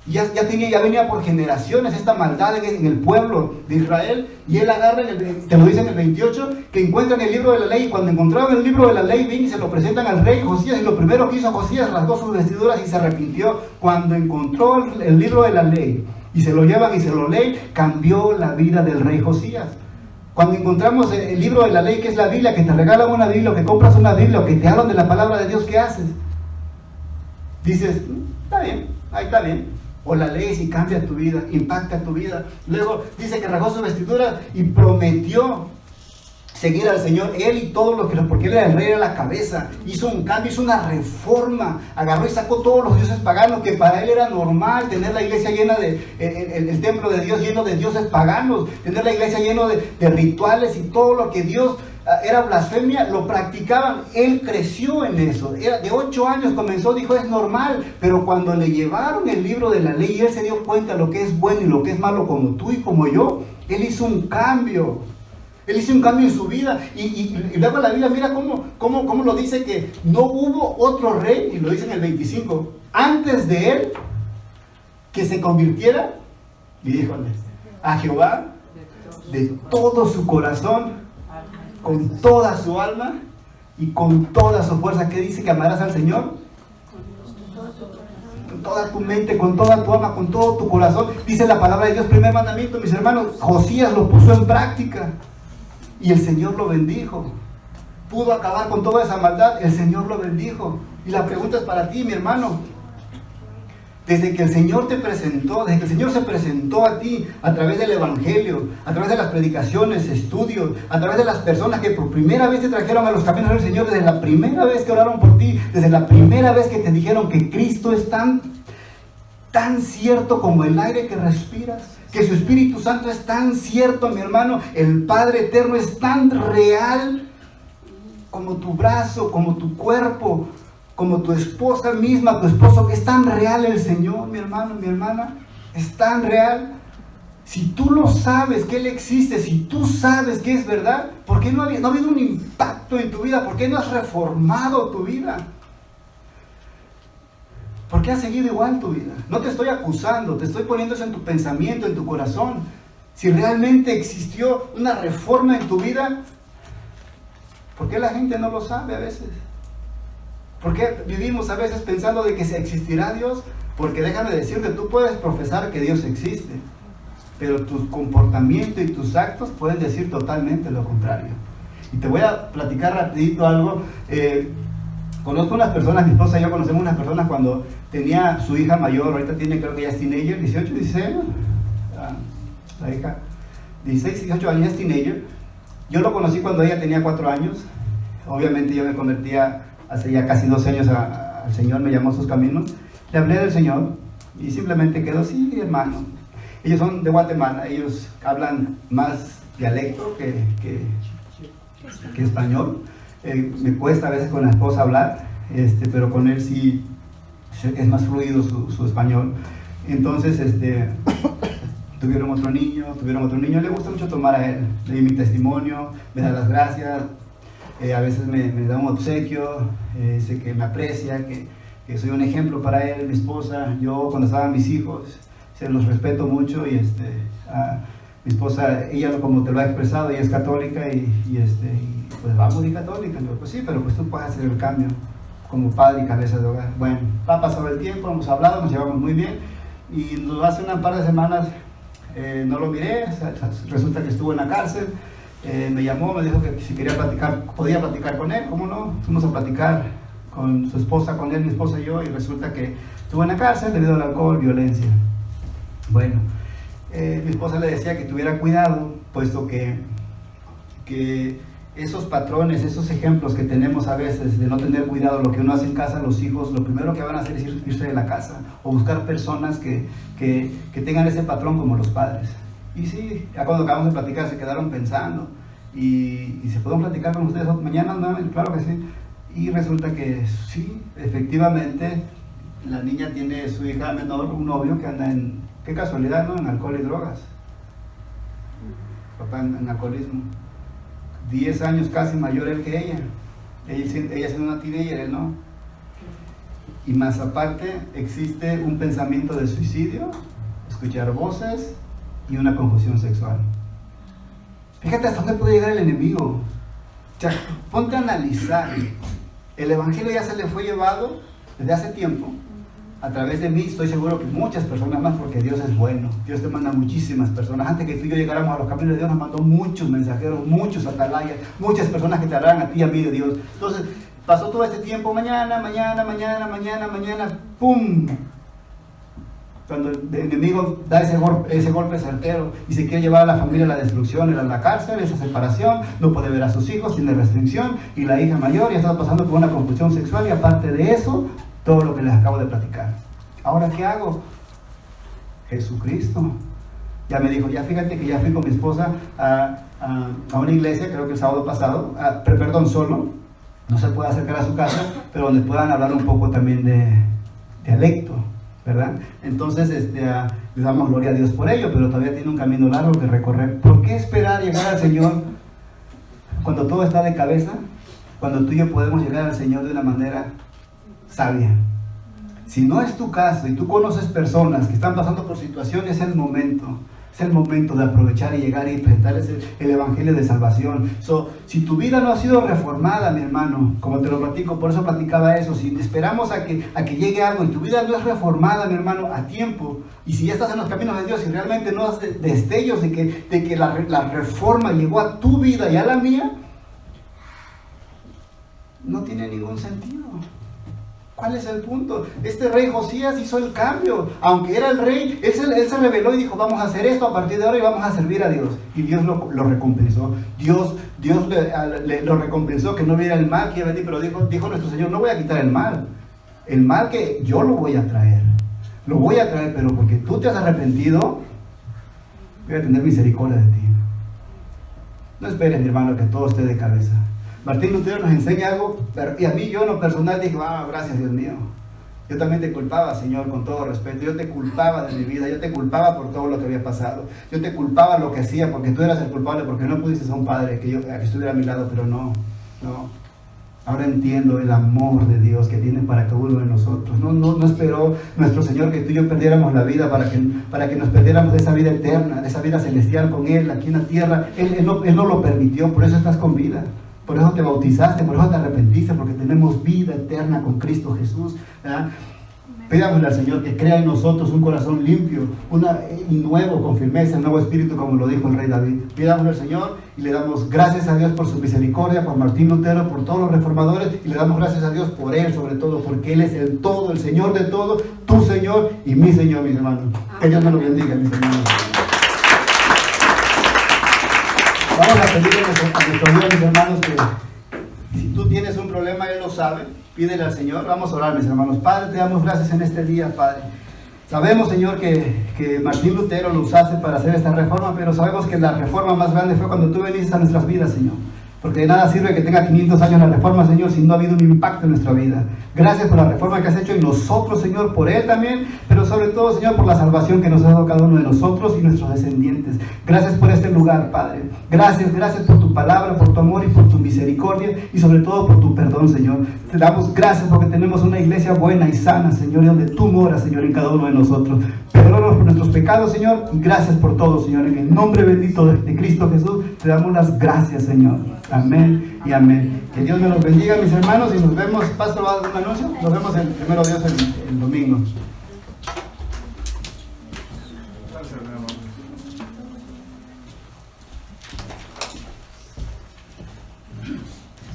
S3: Ya venía por generaciones esta maldad en el pueblo de Israel. Y él agarra, te lo dice en el 28, que encuentran el libro de la ley. Y cuando encontraron el libro de la ley, vienen y se lo presentan al rey Josías. Y lo primero que hizo Josías, rasgó sus vestiduras y se arrepintió. Cuando encontró el libro de la ley y se lo llevan y se lo leen, cambió la vida del rey Josías. Cuando encontramos el libro de la ley, que es la Biblia, que te regalan una Biblia, o que compras una Biblia, o que te hablan de la palabra de Dios, ¿qué haces? Dices, está bien, ahí está bien. O la lees y cambia tu vida, impacta tu vida. Luego dice que rasgó sus vestiduras y prometió seguir al Señor, él y todos los que, porque él era el rey, era la cabeza. Hizo un cambio, hizo una reforma, agarró y sacó todos los dioses paganos, que para él era normal tener la iglesia llena de, el templo de Dios lleno de dioses paganos, tener la iglesia lleno de rituales y todo lo que Dios era blasfemia, lo practicaban. Él creció en eso. De 8 años comenzó, dijo, es normal. Pero cuando le llevaron el libro de la ley y él se dio cuenta de lo que es bueno y lo que es malo, como tú y como yo, él hizo un cambio. Él hizo un cambio en su vida. Y luego la Biblia, mira cómo lo dice, que no hubo otro rey, y lo dice en el 25, antes de él, que se convirtiera, y díjole, a Jehová de todo su corazón, con toda su alma y con toda su fuerza. ¿Qué dice? Que amarás al Señor con toda tu mente, con toda tu alma, con todo tu corazón. Dice la palabra de Dios, primer mandamiento, mis hermanos. Josías lo puso en práctica y el Señor lo bendijo. Pudo acabar con toda esa maldad, el Señor lo bendijo. Y la pregunta es para ti, mi hermano. Desde que el Señor te presentó, desde que el Señor se presentó a ti a través del Evangelio, a través de las predicaciones, estudios, a través de las personas que por primera vez te trajeron a los caminos del Señor, desde la primera vez que oraron por ti, desde la primera vez que te dijeron que Cristo es tan cierto como el aire que respiras, que su Espíritu Santo es tan cierto, mi hermano, el Padre Eterno es tan real como tu brazo, como tu cuerpo, como tu esposa misma, tu esposo, que es tan real el Señor, mi hermano, mi hermana, es tan real. Si tú lo sabes, que Él existe, si tú sabes que es verdad, ¿por qué no ha habido un impacto en tu vida? ¿Por qué no has reformado tu vida? ¿Por qué has seguido igual tu vida? No te estoy acusando, te estoy poniendo eso en tu pensamiento, en tu corazón. Si realmente existió una reforma en tu vida, ¿por qué la gente no lo sabe a veces? ¿Por qué vivimos a veces pensando de que existirá Dios? Porque déjame decirte, tú puedes profesar que Dios existe, pero tu comportamiento y tus actos pueden decir totalmente lo contrario. Y te voy a platicar rapidito algo. Conozco unas personas, mi esposa y yo conocemos unas personas cuando tenía su hija mayor, ahorita tiene, creo que ya es teenager, 18, 16 años, la hija, 16, 18 años, es teenager. Yo lo conocí cuando ella tenía 4 años. Obviamente yo me convertía hace ya casi 12 años al Señor, me llamó a sus caminos. Le hablé del Señor y simplemente quedó, sí, hermano. Ellos son de Guatemala, ellos hablan más dialecto que español. Me cuesta a veces con la esposa hablar, pero con él sí es más fluido su español. Entonces, tuvieron otro niño, le gusta mucho tomar a él. Le di mi testimonio, me da las gracias. A veces me da un obsequio, sé que me aprecia, que soy un ejemplo para él, mi esposa. Yo cuando estaban mis hijos, se los respeto mucho y mi esposa, ella como te lo ha expresado, ella es católica y pues vamos y católica. Yo, pues sí, pero pues tú puedes hacer el cambio como padre y cabeza de hogar. Bueno, ha pasado el tiempo, hemos hablado, nos llevamos muy bien y hace un par de semanas no lo miré, resulta que estuvo en la cárcel. Me llamó, me dijo que si quería platicar, podía platicar con él, ¿cómo no? Fuimos a platicar con su esposa, con él, mi esposa y yo, y resulta que estuvo en la cárcel debido al alcohol, violencia. Bueno, mi esposa le decía que tuviera cuidado, puesto que esos patrones, esos ejemplos que tenemos a veces de no tener cuidado, lo que uno hace en casa, los hijos, lo primero que van a hacer es irse de la casa o buscar personas que tengan ese patrón como los padres. Y sí, ya cuando acabamos de platicar se quedaron pensando y se pueden platicar con ustedes mañana, ¿no? Claro que sí. Y resulta que sí, efectivamente, la niña tiene su hija menor, un novio que anda en, qué casualidad, ¿no? En alcohol y drogas. Papá en alcoholismo. 10 años casi mayor él que ella. Ella siendo una teenager, él no. y más aparte existe un pensamiento de suicidio, escuchar voces y una confusión sexual. Fíjate hasta dónde puede llegar el enemigo. O sea, ponte a analizar. El evangelio ya se le fue llevado desde hace tiempo. A través de mí estoy seguro que muchas personas más, porque Dios es bueno. Dios te manda muchísimas personas. Antes que tú y yo llegáramos a los caminos de Dios, nos mandó muchos mensajeros, muchos atalayas, muchas personas que te hablarán a ti y a mí de Dios. Entonces, pasó todo este tiempo, mañana, ¡pum! Cuando el enemigo da ese golpe certero y se quiere llevar a la familia a la destrucción, a la cárcel, esa separación, no puede ver a sus hijos, tiene restricción, y la hija mayor ya está pasando por una confusión sexual, y aparte de eso, todo lo que les acabo de platicar. Ahora, ¿qué hago? Jesucristo. Ya me dijo, ya fíjate que ya fui con mi esposa a una iglesia, creo que el sábado pasado, solo, no se puede acercar a su casa, pero donde puedan hablar un poco también de dialecto, ¿verdad? Entonces, le damos gloria a Dios por ello, pero todavía tiene un camino largo que recorrer. ¿Por qué esperar llegar al Señor cuando todo está de cabeza? Cuando tú y yo podemos llegar al Señor de una manera sabia. Si no es tu caso y tú conoces personas que están pasando por situaciones, es el momento de aprovechar y llegar y presentarles el evangelio de salvación. Si tu vida no ha sido reformada, mi hermano, como te lo platico, por eso platicaba eso, si esperamos a que llegue algo y tu vida no es reformada, mi hermano, a tiempo, y si ya estás en los caminos de Dios y realmente no has destellos de que la reforma llegó a tu vida y a la mía, no tiene ningún sentido. ¿Cuál es el punto? Este rey Josías hizo el cambio. Aunque era el rey, él se rebeló y dijo, vamos a hacer esto a partir de ahora y vamos a servir a Dios. Y Dios lo recompensó. Dios lo recompensó, que no viera el mal que iba a venir, pero dijo nuestro Señor, no voy a quitar el mal. El mal que yo lo voy a traer. Lo voy a traer, pero porque tú te has arrepentido, voy a tener misericordia de ti. No esperes, mi hermano, que todo esté de cabeza. Martín Lutero nos enseña algo, y a mí, yo en lo personal dije, gracias Dios mío. Yo también te culpaba, Señor, con todo respeto. Yo te culpaba de mi vida, yo te culpaba por todo lo que había pasado. Yo te culpaba lo que hacía, porque tú eras el culpable, porque no pudiste ser un padre que estuviera a mi lado, pero no. Ahora entiendo el amor de Dios que tiene para cada uno de nosotros. No esperó nuestro Señor que tú y yo perdiéramos la vida para que nos perdiéramos de esa vida eterna, de esa vida celestial con Él, aquí en la tierra. Él no lo permitió, por eso estás con vida. Por eso te bautizaste, por eso te arrepentiste, porque tenemos vida eterna con Cristo Jesús, ¿verdad? Pidámosle al Señor que crea en nosotros un corazón limpio, y nuevo, con firmeza, un nuevo espíritu, como lo dijo el rey David. Pidámosle al Señor y le damos gracias a Dios por su misericordia, por Martín Lutero, por todos los reformadores, y le damos gracias a Dios por él, sobre todo, porque Él es el todo, el Señor de todo, tu Señor y mi Señor, mis hermanos. Que Dios me lo bendiga, mis hermanos. Vamos a pedirle a nuestro Dios, mis hermanos, que si tú tienes un problema, Él lo sabe. Pídele al Señor. Vamos a orar, mis hermanos. Padre, te damos gracias en este día, Padre. Sabemos, Señor, que Martín Lutero lo usaste para hacer esta reforma, pero sabemos que la reforma más grande fue cuando tú viniste a nuestras vidas, Señor. Porque de nada sirve que tenga 500 años la reforma, Señor, si no ha habido un impacto en nuestra vida. Gracias por la reforma que has hecho en nosotros, Señor, por Él también, pero sobre todo, Señor, por la salvación que nos ha dado cada uno de nosotros y nuestros descendientes. Gracias por este lugar, Padre. Gracias por tu palabra, por tu amor y por tu misericordia, y sobre todo por tu perdón, Señor. Te damos gracias porque tenemos una iglesia buena y sana, Señor, y donde tú moras, Señor, en cada uno de nosotros. Perdónanos por nuestros pecados, Señor, y gracias por todo, Señor. En el nombre bendito de Cristo Jesús, te damos las gracias, Señor. Amén y amén. Que Dios me los bendiga, mis hermanos, y nos vemos. Pastor, ¿va a dar un anuncio? Nos vemos primero Dios el domingo.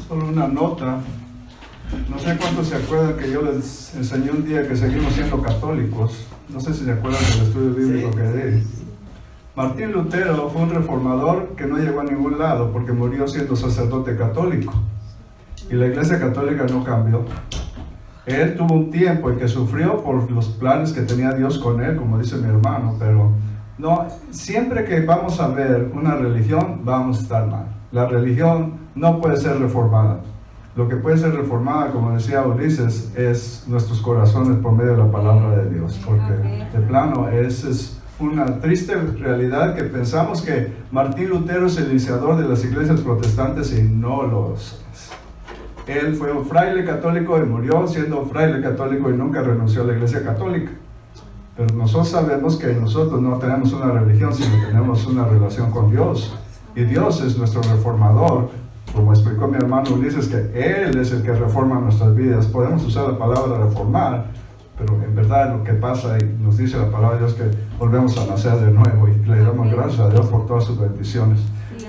S1: Solo una nota. No sé cuántos se acuerdan que yo les enseñé un día que seguimos siendo católicos. No sé si se acuerdan del estudio bíblico que di. Martín Lutero fue un reformador que no llegó a ningún lado porque murió siendo sacerdote católico. Y la Iglesia Católica no cambió. Él tuvo un tiempo en que sufrió por los planes que tenía Dios con él, como dice mi hermano, pero no, siempre que vamos a ver una religión, vamos a estar mal. La religión no puede ser reformada. Lo que puede ser reformada, como decía Ulises, es nuestros corazones por medio de la palabra de Dios, porque de plano es una triste realidad que pensamos que Martín Lutero es el iniciador de las iglesias protestantes y no lo es. Él fue un fraile católico y murió siendo fraile católico y nunca renunció a la iglesia católica. Pero nosotros sabemos que nosotros no tenemos una religión, sino tenemos una relación con Dios. Y Dios es nuestro reformador. Como explicó mi hermano Ulises, que Él es el que reforma nuestras vidas. Podemos usar la palabra reformar, pero en verdad lo que pasa, y nos dice la palabra de Dios, que volvemos a nacer de nuevo y le damos gracias a Dios por todas sus bendiciones.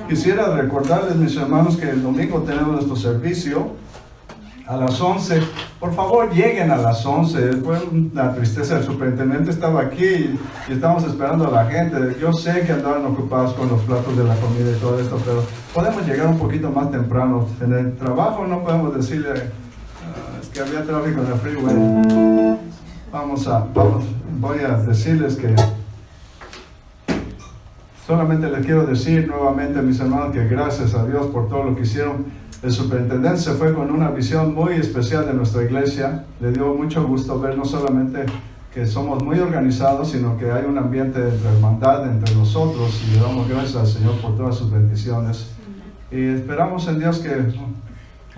S1: Quisiera recordarles, mis hermanos, que el domingo tenemos nuestro servicio a las 11. Por favor, lleguen a las 11. Fue una tristeza. El superintendente estaba aquí y estábamos esperando a la gente. Yo sé que andaban ocupados con los platos de la comida y todo esto, pero podemos llegar un poquito más temprano. En el trabajo no podemos decirle, es que había tráfico en el freeway. Voy a decirles que solamente les quiero decir nuevamente, mis hermanos, que gracias a Dios por todo lo que hicieron. El superintendente se fue con una visión muy especial de nuestra iglesia. Le dio mucho gusto ver no solamente que somos muy organizados, sino que hay un ambiente de hermandad entre nosotros, y le damos gracias al Señor por todas sus bendiciones. Y esperamos en Dios que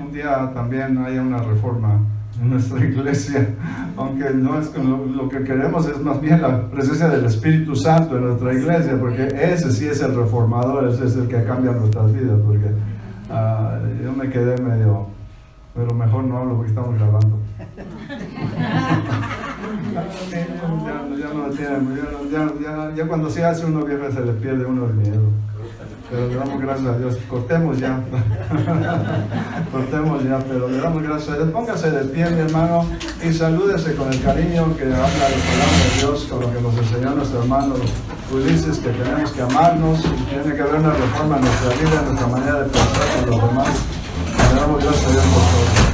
S1: un día también haya una reforma en nuestra iglesia, aunque no es lo que queremos, es más bien la presencia del Espíritu Santo en nuestra iglesia, porque ese sí es el reformador, ese es el que cambia nuestras vidas, porque yo me quedé medio, pero mejor no hablo porque estamos grabando. Ya cuando se hace uno viejo se le pierde uno el miedo. Pero le damos gracias a Dios. Cortemos ya. Cortemos ya, pero le damos gracias a Dios. Póngase de pie, mi hermano, y salúdese con el cariño que habla de la palabra de Dios, con lo que nos enseñó nuestro hermano Ulises, que tenemos que amarnos y tiene que haber una reforma en nuestra vida, en nuestra manera de pensar con los demás. Le damos gracias a Dios por todo.